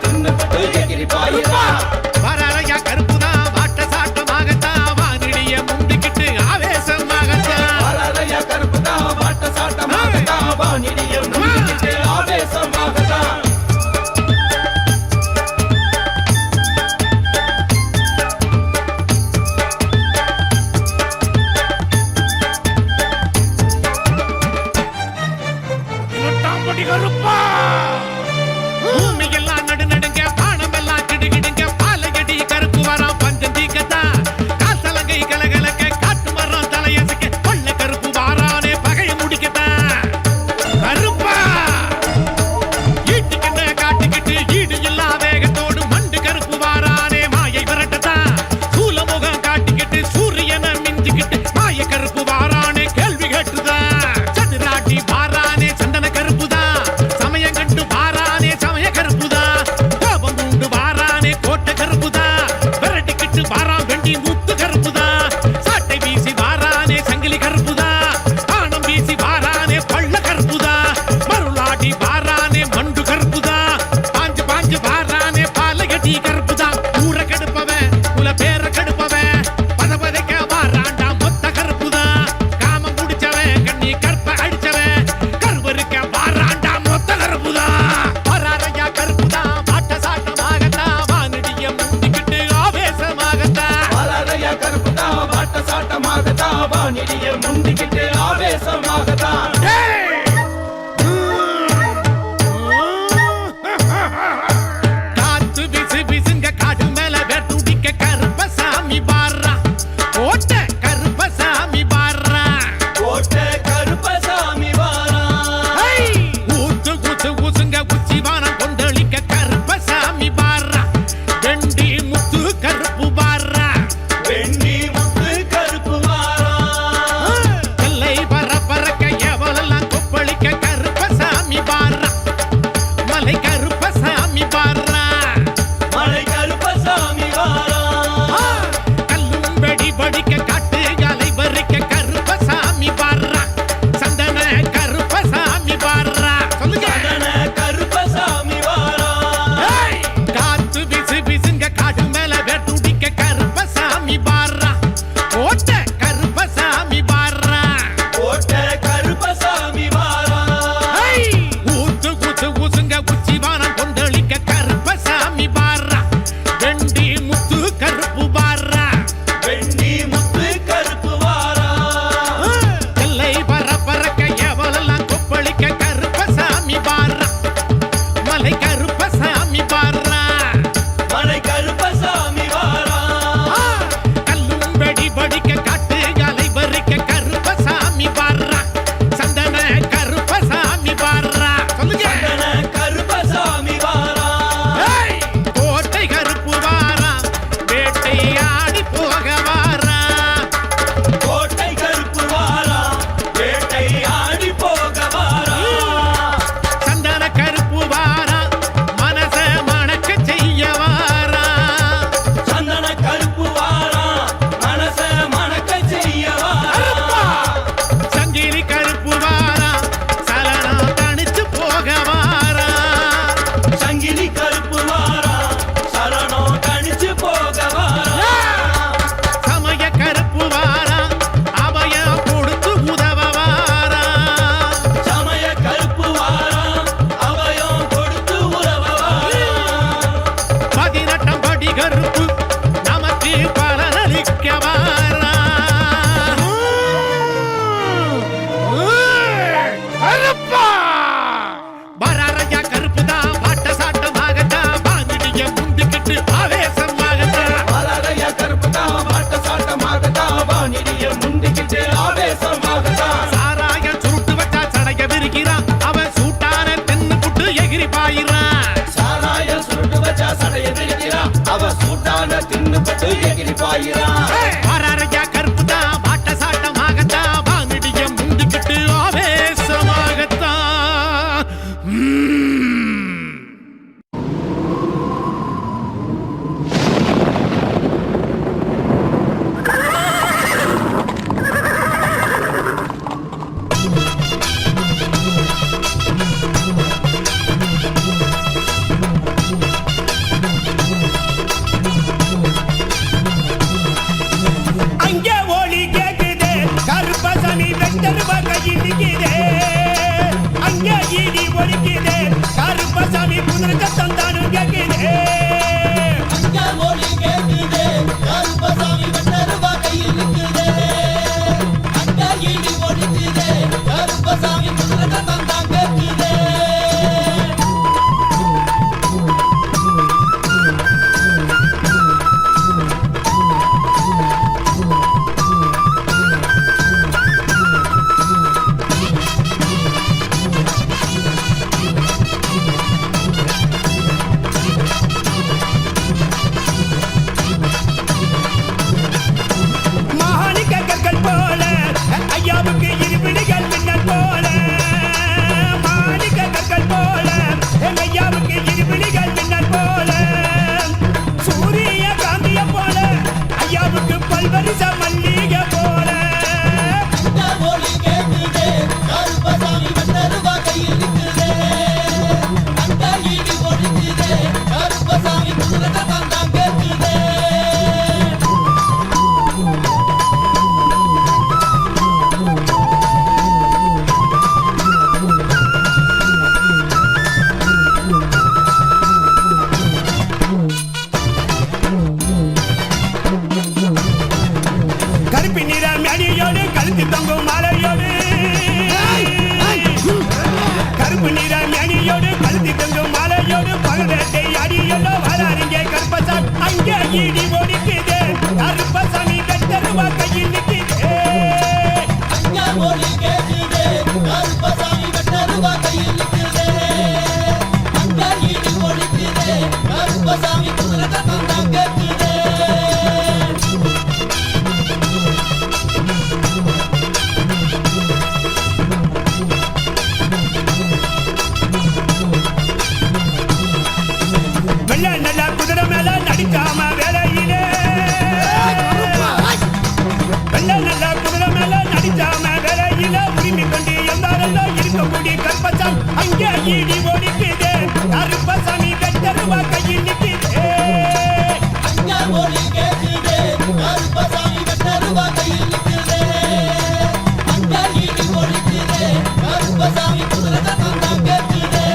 தின்னு பட்டு எகிரி பாயிரா வராரையா கருப்புதான் வாட்ட சாட்டமாகத்தான் வானிடிய முந்திக்கிட்டு ஆவேசமாகத்தான் வராரையா கருப்புதான் வாட்ட சாட்டமாகத்தான் வானிடிய முந்திக்கிட்டு ஆவேசமாகத்தான் கருப்பா பூமியெல்லாம் நடுநடுங்க பானமெல்லாம் கிடுகிடுங்க பாலகடி கருப்பு வரான் பஞ்சம் தீக்கத்தா காசலங்கை கலகலக்க காட்டு மரம் தலையசுக்க கொள்ள கருப்பு வாரானே பகைய முடிக்கத்தா கருப்பா ஈட்டுக்கிட்ட காட்டுக்கிட்டு ஈடு இல்லா வேகத்தோடு மண்டு கருப்பு வாரானே மாயை விரட்டத்தா சூலமுகம் காட்டிக்கிட்டு சூரியனை மிஞ்சிக்கிட்டு மாய கருப்பு வாரானே கேள்வி கேட்டுதா சதுராட்டி வாரானே சந்தன கருப்புதா வானிடிய முந்திக்கிட்டு ஆவேசமாகத்தான் காத்து பிசு பிசுங்க காடு மேல வெட்டுடிக்க கருப்பசாமி பாடுறா ஓட்ட கருப்பசாமி பாடுறா ஓட்ட கருப்பசாமி வாரா ஊத்து ஊத்து ஊசுங்க உச்சிவானம் கொந்தளிக்க கருப்பசாமி பாடுறா வெண்டி முத்து கருப்பு பாடுறா வெண்டி முத்து கருப்பு மலை கருப்பசாமி பாடுறா மலை கருப்பசாமி வாரா கல்லும் வெடி படிக்க காட்டு அலை வரிக்க கருப்பசாமி பாடுறா சந்தன கருப்பசாமி பாடுறா சொல்லுங்க சந்தன கருப்பசாமி வாரா காத்து பிசு பிசுங்க காடு மேல வெட்டுடிக்க கருப்பசாமி பாடுறா ஓட்ட கருப்பசாமி பாடுறா ஓட்ட கருப்பசாமி வாரா ஊத்து ஊத்து ஊசுங்க உச்சிவானம் கொந்தளிக்க கருப்பசாமி பாடுறா வெண்டி முத்து கருப்பு பாடுறா வெண்டி முத்து கருப்பு வாரா எல்லை பரப்பறக்க எவளெல்லாம் கொப்பளிக்க கருப்பசாமி பாடுறா மலை கருப்பசாமி பாடுறா மலை கருப்பசாமி வாரா கல்லும் வெடி படிக்க காட்டு அலை வரிக்க கருப்பசாமி பாடுறா சந்தன கருப்பசாமி பாடுறா சொல்லுங்க சந்தன கருப்பசாமி வாரா கோட்டை கருப்பு வாரா வேட்டை ஆடி போக வாரா கோட்டை கருப்பு வாரா வேட்டை ஆடி போக வாரா சந்தன கருப்பு வாரா மனச மணக்க செய்ய வாரா சந்தன கருப்பு வாரா மனச மணக்க செய்ய வாரா சங்கிலி கருப்பு வாரா சலனம் தணிச்சு போக வாரா சங்கிலி கருப்பு வாரா சரணம் கணிச்சு போக வாரா சமய கருப்பு வாரா அபயம் கொடுத்து உதவ வாரா சமய கருப்பு வாரா அபயம் கொடுத்து உறவ வாரா பதினெட்டாம் படி கருப்பு நமக்கு பலனளிக்க வாரா கருப்பா வராரையா கருப்புதான் வாட்ட சாட்டமாகத்தான் வானிடிய முந்திக்கிட்டு ஆவேசமாகத்தான் வராரையா கருப்புதான் வாட்ட சாட்டமாகத்தான் வானிடிய முந்திக்கிட்டு ஆவேசமாகத்தான் சாராயம் சுருட்டு வச்சா சடைய விரிக்கிறான் அவன் சூட்டான தென்னு புட்டு எகிரி பாயிறான் சாராய சுருட்டு வச்சா சடைய விரிக்கிறா அவ சூட்ட அடியெல்லோ வராருங்க கருப்பசாமி அங்கே இடி ஓடிக்குது கருப்பசாமி வெட்டருவா கையில் நிக்குது அங்க ஒலி கேக்குது கருப்பசாமி வெட்டருவா கையில் நிக்குது அங்க இடி ஒலிக்குது கருப்பசாமி குதிரை தந்தம் கேக்குது வெள்ள நல்ல குதிரை மேல நடிக்காம வேலையிலே வெள்ள நல்ல குதிரை மேல நடிக்காம வேலையில உரிமை கொண்டு எல்லாரெல்லாம் இருக்கக்கூடிய கருப்பசாமி அங்கே இடி ஓடிக்குது கருப்பசாமி வெட்டருவா கையில் நிக்குது அங்க ஒலி கேக்குது கருப்பசாமி வெட்டருவா கையில் நிக்குது அங்க இடி ஒலிக்குது கருப்பசாமி குதிரை தந்தம் கேக்குது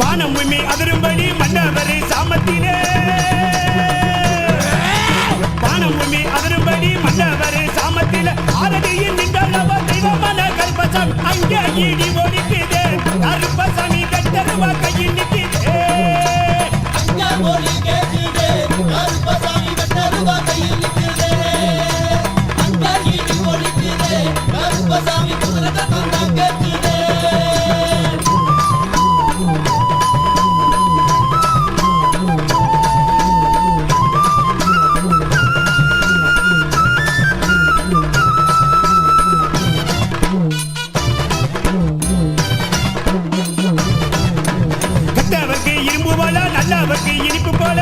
வானம் உண்மை அதிரும்படி மன்னவரை சாமத்திலே வானம் உண்மை அதிரும்படி மன்னவரை சாமத்திலே ஆரடியில் நின்றளவா தெய்வமான கருப்பசாமி அங்கே இடி ஓடிக்குது கருப்பசாமி வெட்டருவா கையில் நிக்குது அங்க ஒலி கேக்குது கருப்பசாமி வெட்டருவா கையில் நிக்குது அங்க இடி ஒலிக்குது கருப்பசாமி குதிரை தந்தம் கேக்குது கெட்டவர்க்கு இரும்பு போல நல்லவர்க்கு இனிப்பு போல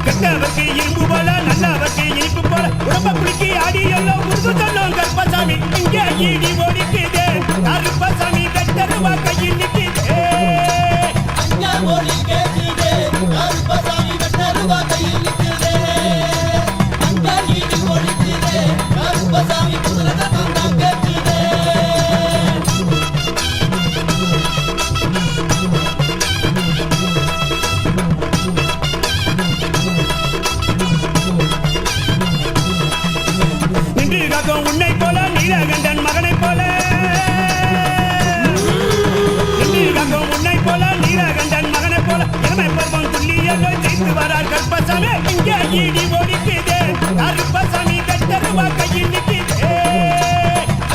கெட்டவர்க்கு இரும்பு போல நல்லவர்க்கு இனிப்பு போல உடம்ப குளிக்கி ஆடி எல்லாம் உருது சொல்லும் கருப்பசாமி இங்கே இடி ஓடிக்குது கருப்பசாமி வெட்டருவா கையில் நிக்குது அங்க ஒலி கேக்குது கருப்பசாமி வெட்டருவா கையில் நிக்குது அங்க இடி ஒலிக்குது கருப்பசாமி குதிரை தந்தம் கேக்குது நின்று காக்கும் உன்னை போல நீலகண்டன் மகனை போல நின்று காக்கும் உன்னை போல நீலகண்டன் மகனை போல இளமை பருவம் துள்ளி எல்லாம் ஜெயித்து வரார் கருப்பசாமி இங்கே இடி ஓடிக்குது கருப்பசாமி வெட்டருவா கையில் நிக்குது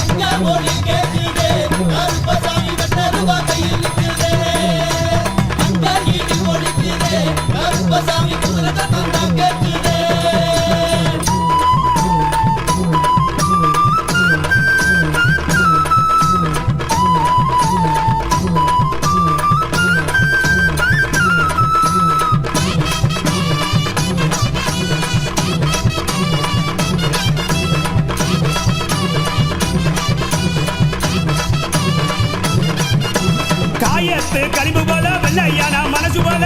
அங்க ஒலி கேக்குது கருப்பசாமி வெட்டருவா கையில் நிக்குது அங்க இடி ஒலிக்குது கருப்பசாமி குதிரை தந்தம் கேக்குது காயத்து களிம்பு போல வெள்ளையான மனசு போல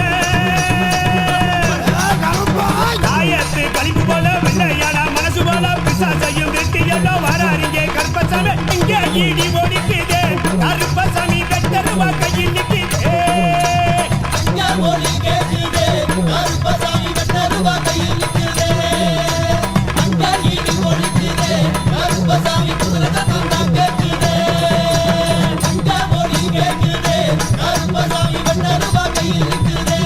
காயத்து களிம்பு போல வெள்ளையான மனசு போல பிசாசையும் வெட்டி எல்லாம் வராருங்க கருப்பசாமி இங்கே இடி ஓடிக்குது கருப்பசாமி வெட்டருவா கையில் நிக்குது அங்க ஒலி கேக்குது கருப்பசாமி வெட்டருவா கையில் நிக்குது அங்க இடி ஒலிக்குது கருப்பசாமி குதிரை தந்தம் கேக்குது அங்க ஒலி கேக்குது கருப்பசாமி வெட்டருவா கையில் நிக்குது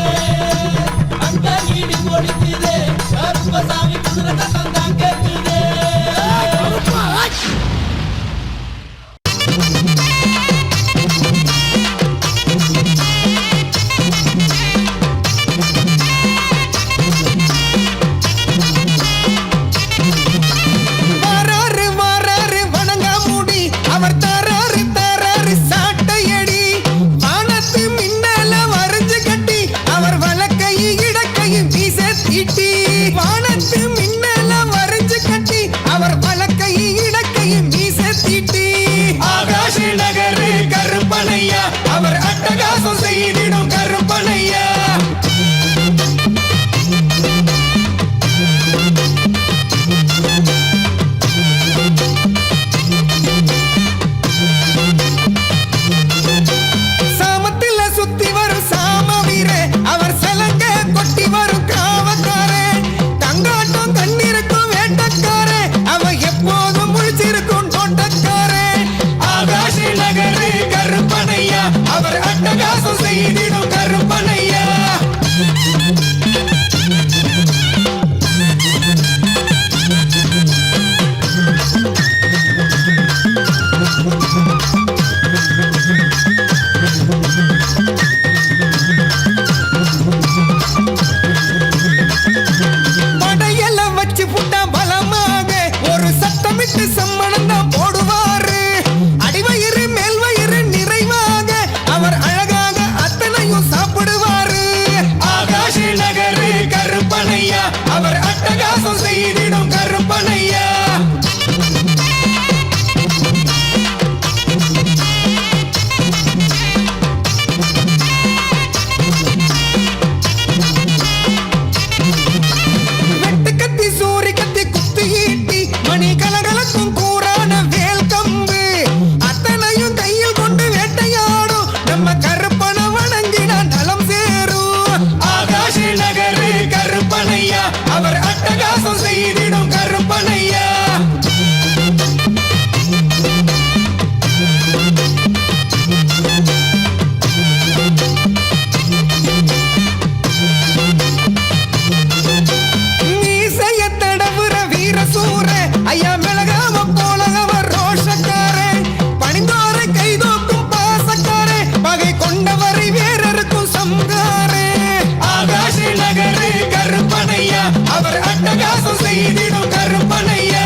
போட்டு சம்மணம் தான் போடுவாரு. அடிவயிறு மேல் வயிறு நிறைவாக அவர் அழகாக அத்தனையும் சாப்பிடுவாரு. ஆகாஷ் நகரு கருப்பனையா அவர் அட்டகாசம் செய்திடும் கருப்பனையா. வெட்டு கத்தி சூரி கத்தி குத்தி ஈட்டி மணி கலகலக்கும் கூறான வேல் கம்பு அத்தனையும் கையில் கொண்டு வேட்டையாடும் நம்ம கருப்பனை வணங்கினா நலம் சேரும். ஆகாஷ் நகரு கருப்பனையா அவர் அட்டகாசம் செய்திடும் கருப்பனையா. மீசைய தடவுற வீரசூர ஐயா மிளகாம போல அவர் ரோஷக்காரே. பணிந்தோரை கைதோக்கும் பாசக்காரே பகை கொண்டவரை வேறருக்கும் சம்காரே. ஆகாஷ் நகரு கருப்பனையா அவர் அட்டகாசம் செய்திடும் கருப்பனையா.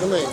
உண்மை.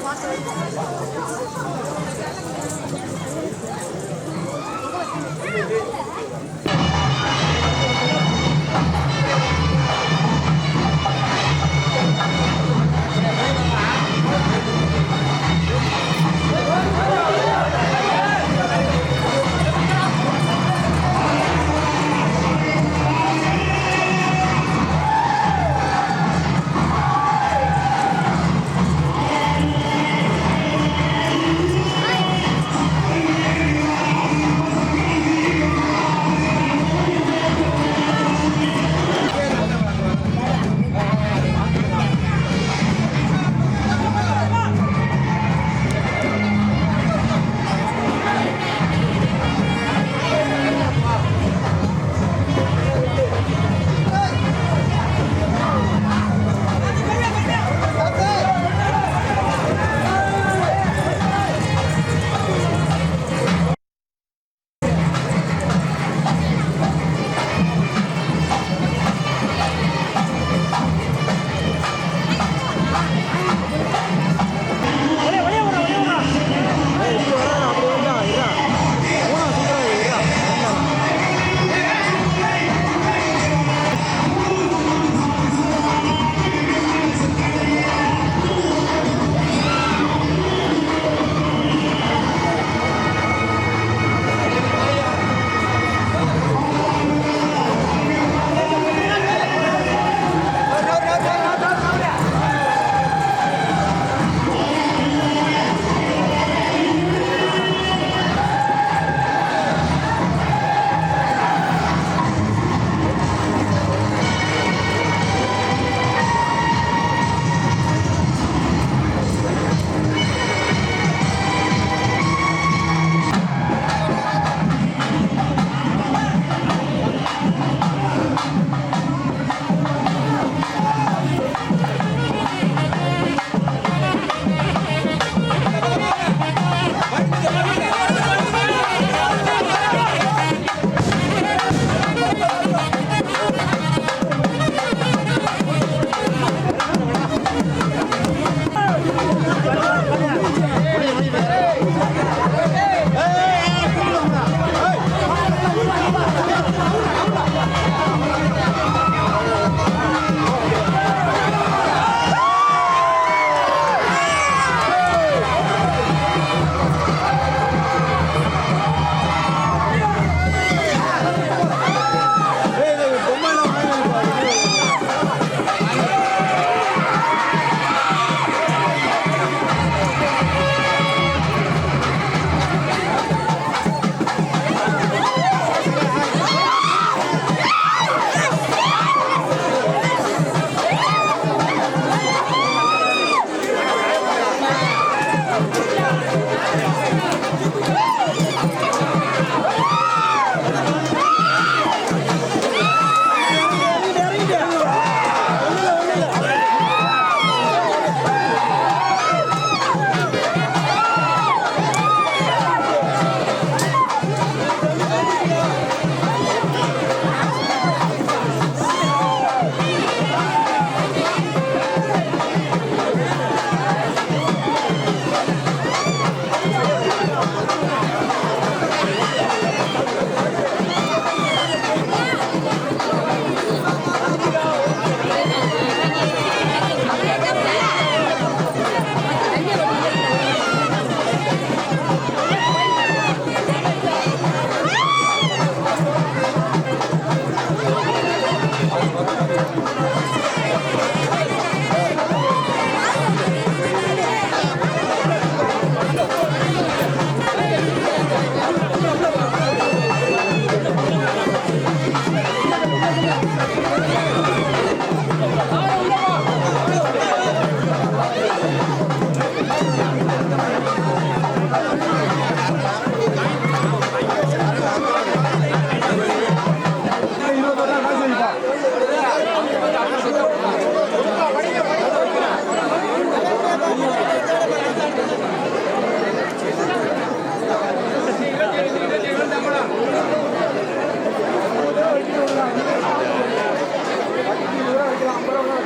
வைக்கலாம் 50 ரூபா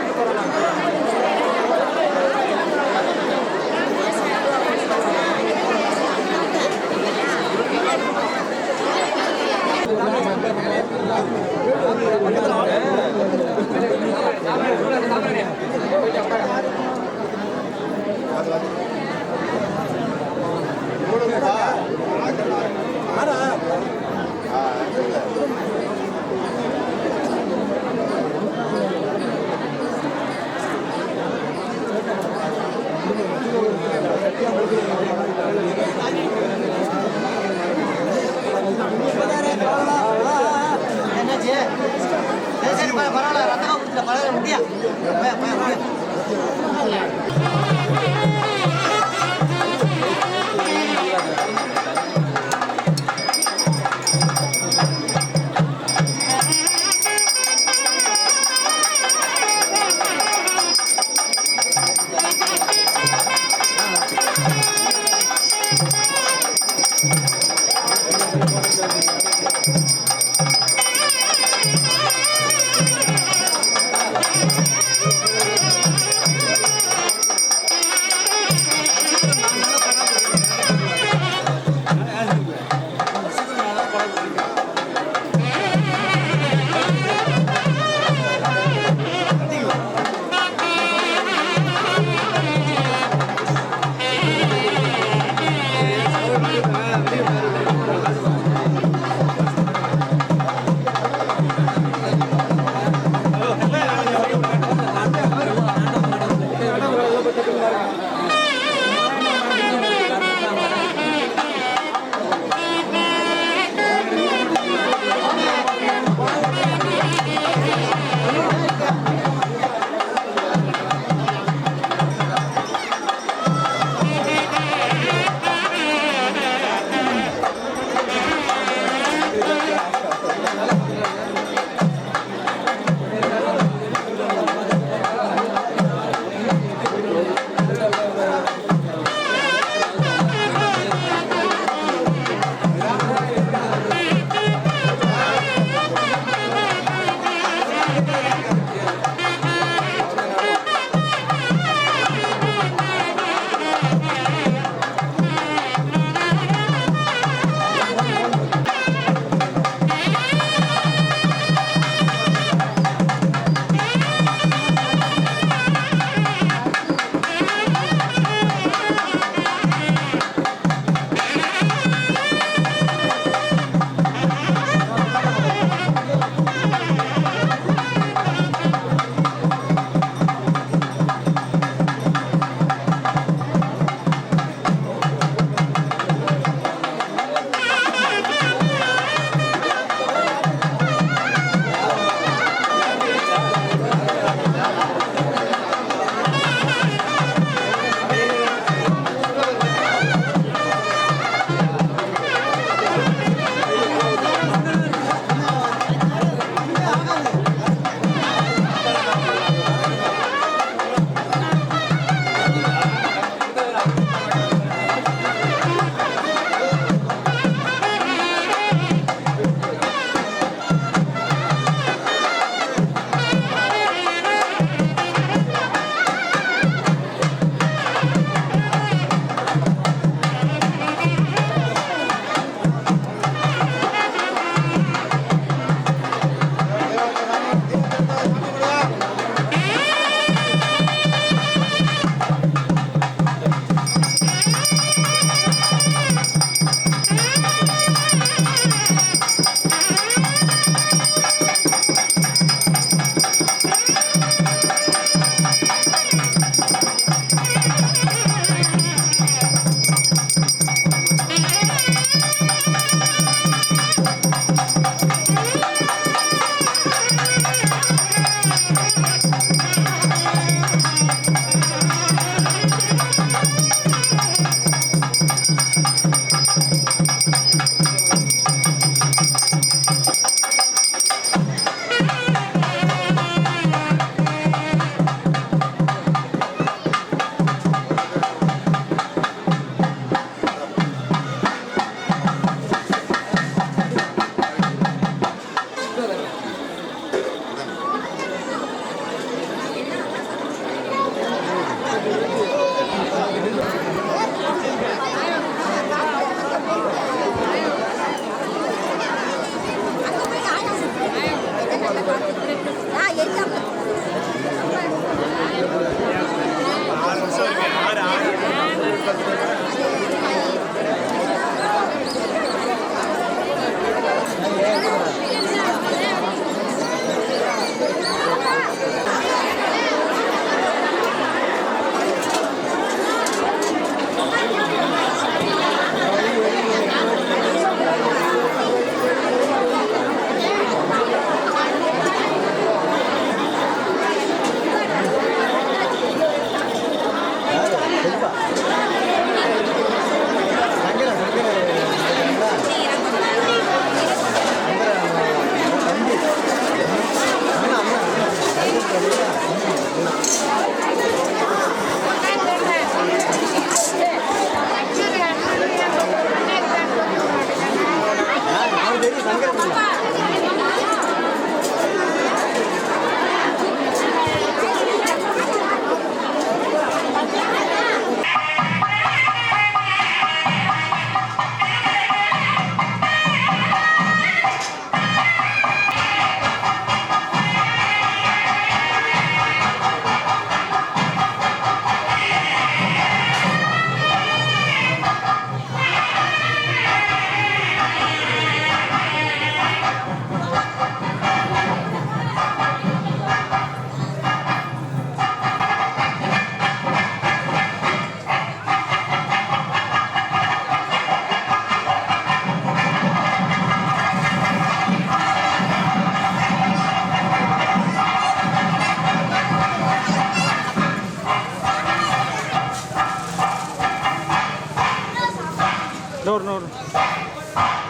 வரும்.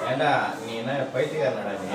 ஏண்டா நீ என்ன பைத்தியக்காரனடா நீ?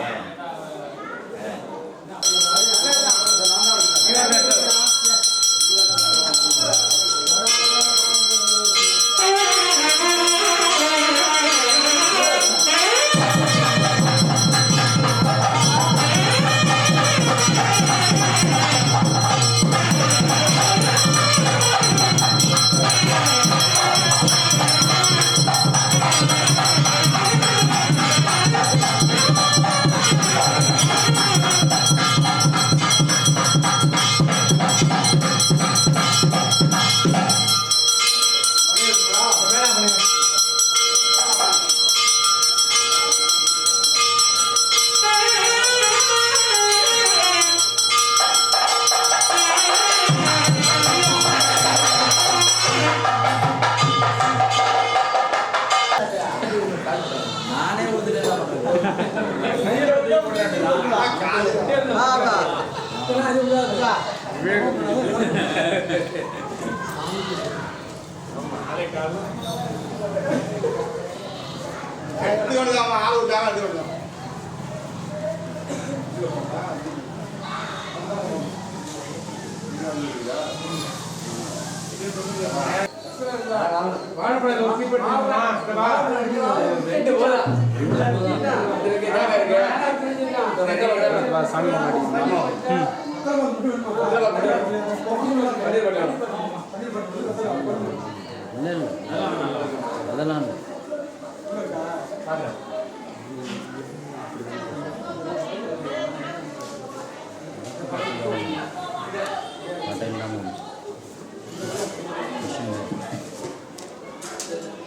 அதெல்லாம்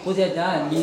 பூஜைச்சா நீ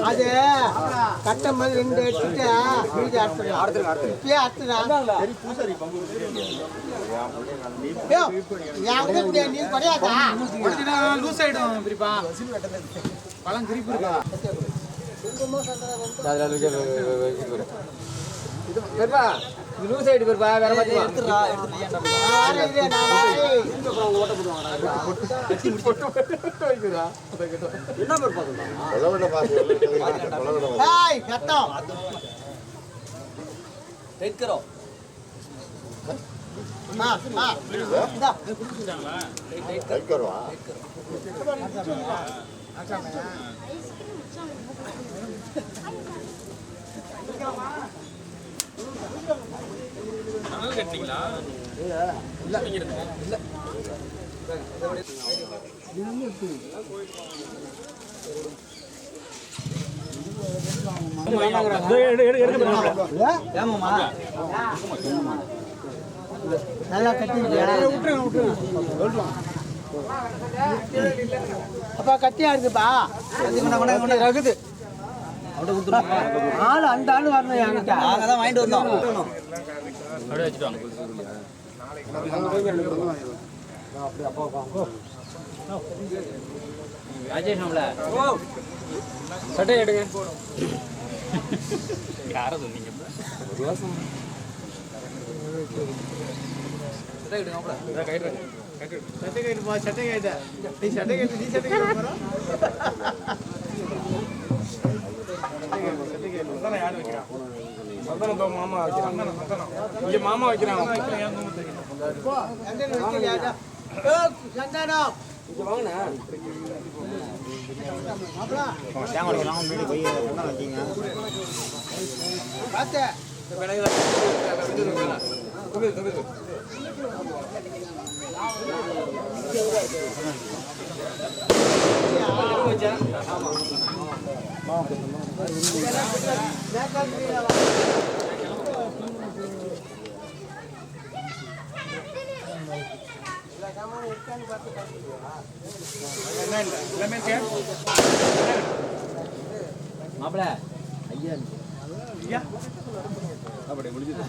அது கட்டம் போது 2 எடுத்துட்டு மீதி நீ கிடையாதா லூஸ் ஆயிடும் பிரிப்பா பழம் கிரிப்பு இருக்கா லூஸ் ஆயிட்டு பெருப்பா வேற மாதிரி நல்லா கட்டி அப்பா கட்டியா இருக்குப்பா ரகுது ஆளு அந்த ஆளு வரணும் என்கிட்ட நாங்க தான் வாங்கிட்டு வந்தோம் அப்படியே வச்சுட்டோம் ராஜேஷ் நம்மள சட்டை எடுங்க யாரை சொன்னீங்க சட்டை எடுங்க சட்டை கைட்டுப்பா சட்டை கைட்ட நீ சட்டை கைட்டு நீ சட்டை கைட்டு போறோம் மாமா வைக்கிறான் மாமா வைக்கிறான் மாப்பிள ஐயா ஐயா அப்படி முடிஞ்சது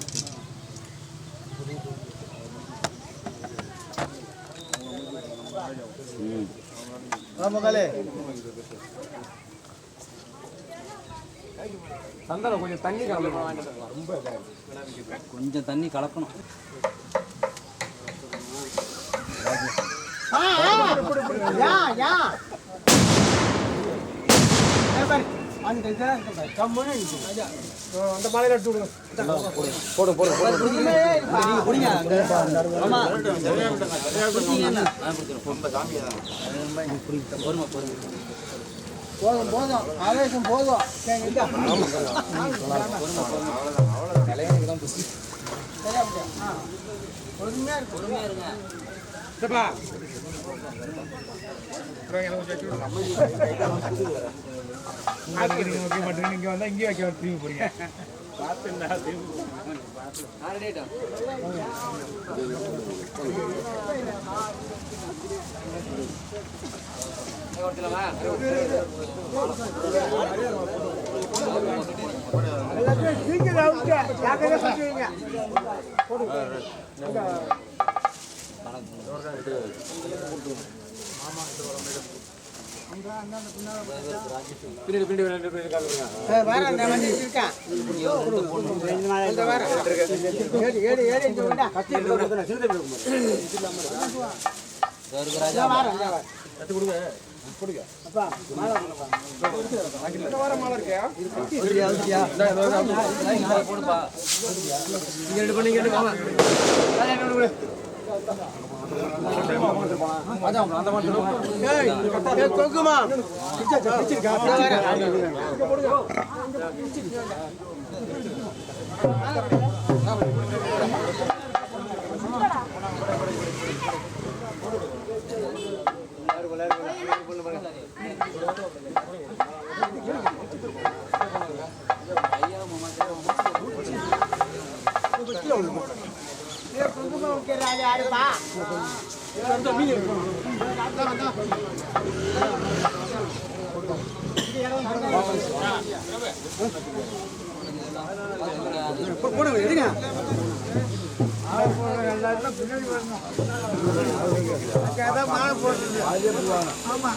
சந்தனம் கொஞ்சம் தண்ணி கலக்கணும் ரொம்ப கொஞ்சம் தண்ணி கலக்கணும் அந்த மாலையில எடுத்து விடுங்க போடும் போதும் ஆவேசம் போதும் பொறுமையா இருங்க இங்க வந்தா இங்கே வைக்க திரும்பி போறீங்க போடுங்க எடுங்க மாலை போட்டு ஆமா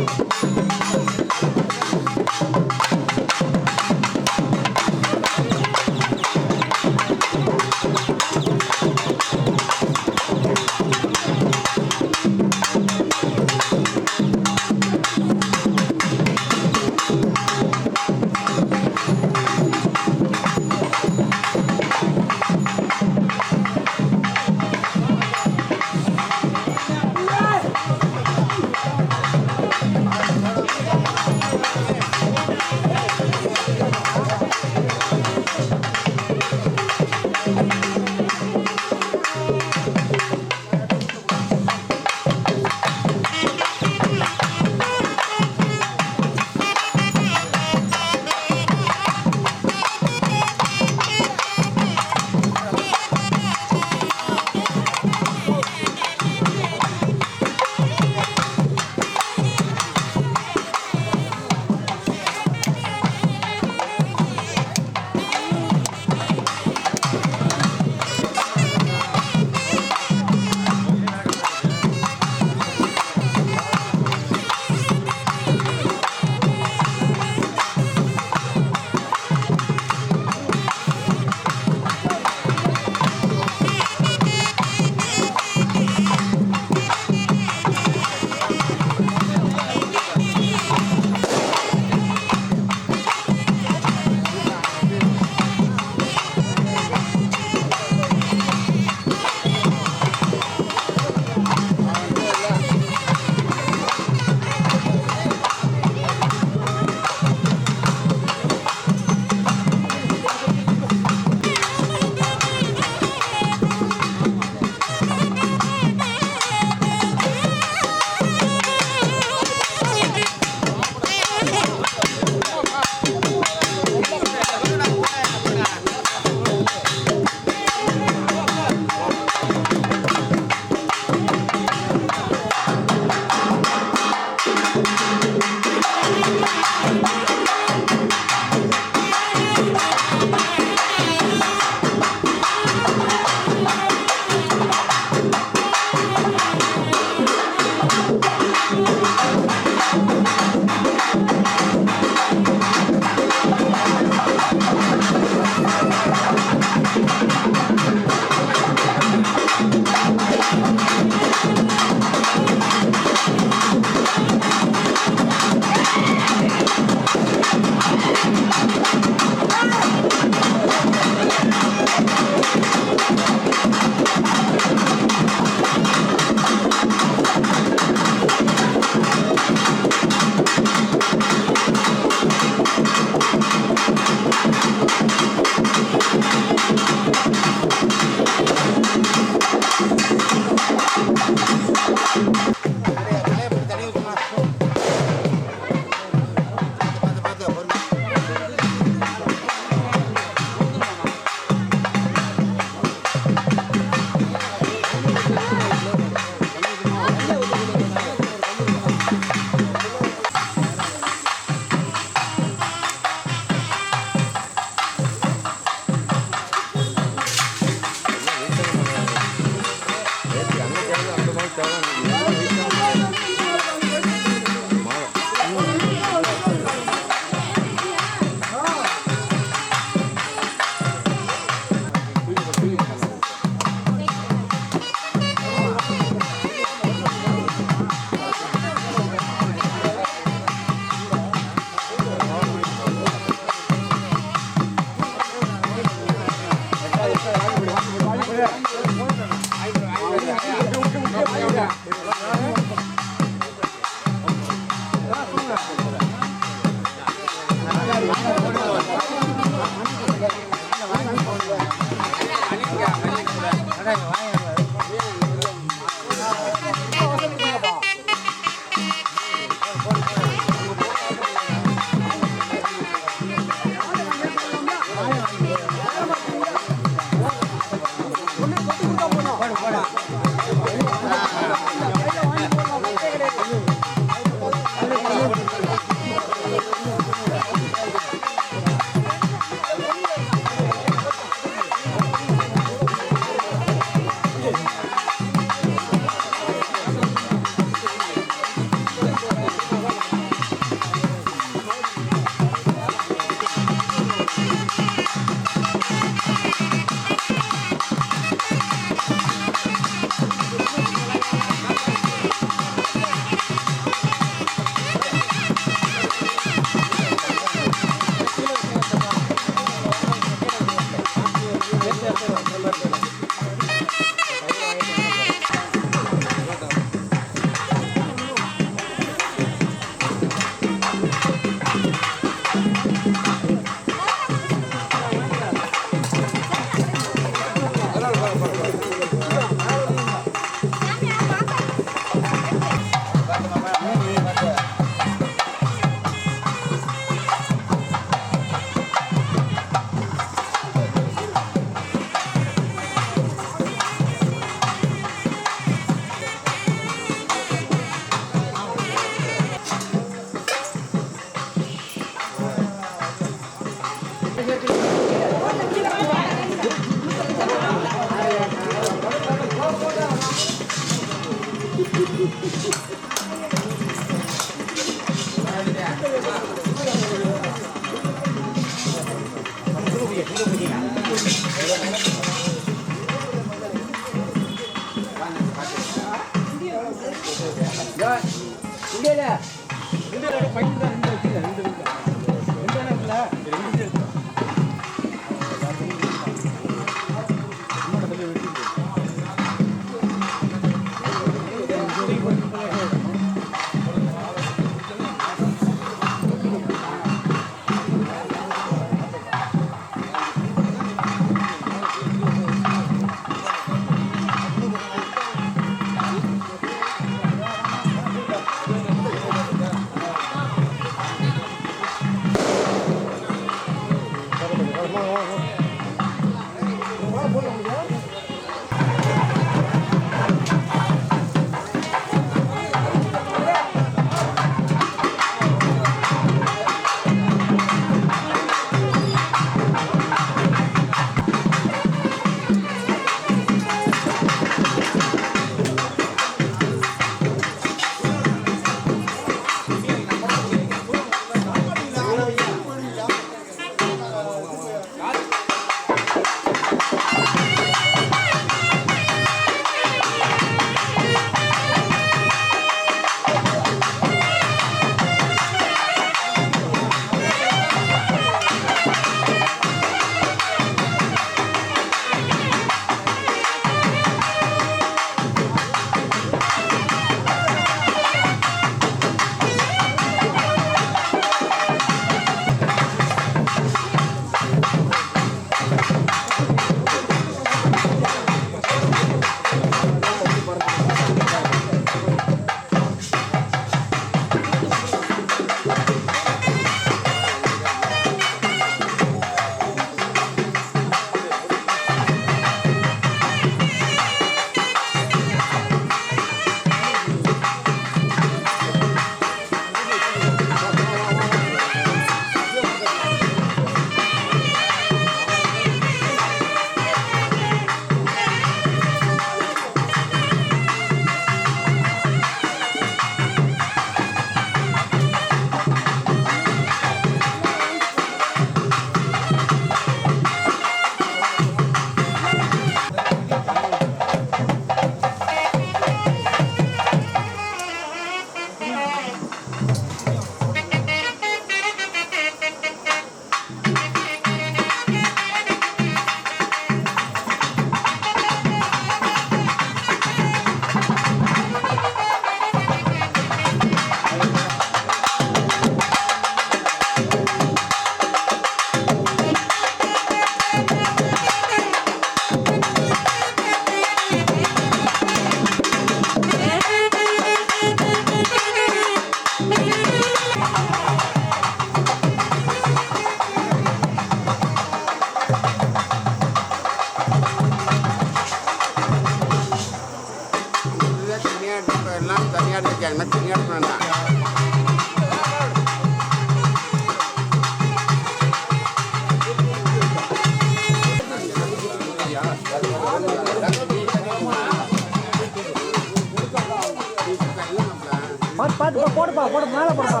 போடுப்பா மேலே போடுப்பா.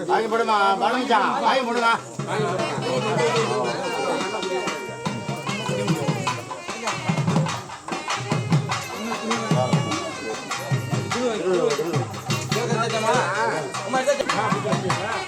வாங்கி போடுமா பழனிச்சான் வாங்கி போடுமா. அம்மா